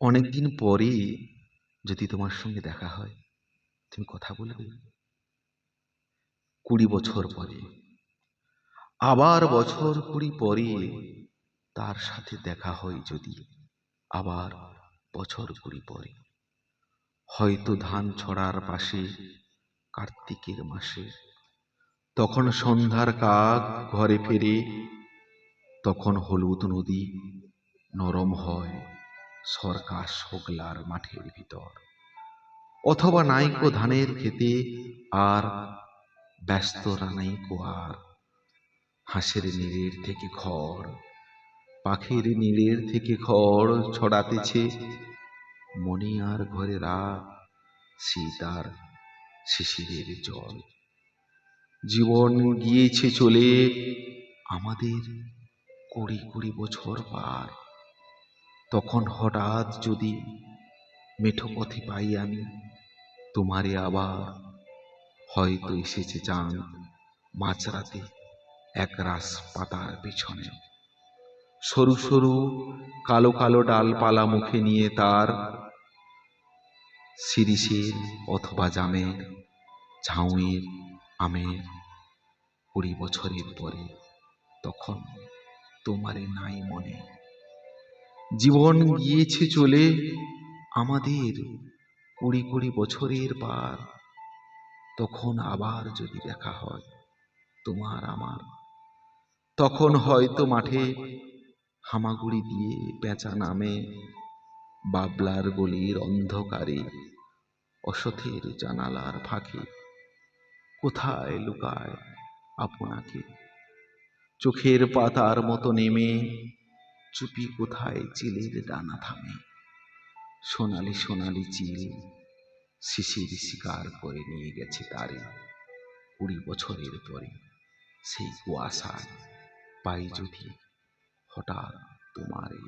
অনেকদিন পরে যদি তোমার সঙ্গে দেখা হয়, তুমি কথা বলবে। 20 বছর পরে, আবার বছর 20 পরে তার সাথে দেখা হয় যদি, আবার বছর 20 পরে, হয়তো ধান ছড়ার পাশে কার্তিকের মাসে, তখন সন্ধ্যার কাক ঘরে ফেরে, তখন হলুদ নদী নরম হয় সরকার শোকলার মাঠের ভিতর, অথবা নাইকো ধানের খেতে আর ব্যস্ত রানাইকো আর হাঁসের নীড়ের থেকে খড়, পাখির নীড়ের থেকে খড় ছড়াতেছে, মনে আর ঘরে রাত, শীত আর শিশিরের জল। জীবন গিয়েছে চলে আমাদের 20 বছর পার, তখন হঠাৎ যদি মেঠো পথে পাই আমি তোমারে আবার, হয়তো এসেছে চাঁদ মাঝরাতে একরাশ পাতার পিছনে, সরু সরু কালো কালো ডালপালা মুখে নিয়ে তার, শিরিষের অথবা জামের, ঝাউয়ের, আমের। 20 বছরের পরে তখন তোমারে নাই মনে। জীবন গিয়েছে চলে আমাদের 20 বছরের পার, তখন আবার যদি দেখা হয় তোমার আমার, তখন হয়তো মাঠে হামাগুড়ি দিয়ে পেঁচা নামে, বাবলার গলির অন্ধকারে, অসথের জানালার ফাঁকে, কোথায় লুকায় আপনাকে, চোখের পাতার মতো নেমে চুপি কোথায় চিলের ডানা থামে, সোনালি সোনালি চিল শিশির শিকার করে নিয়ে গেছে তারে। 20 বছরের পরে সেই কুয়াশায় পাই যদি হঠাৎ তোমারে।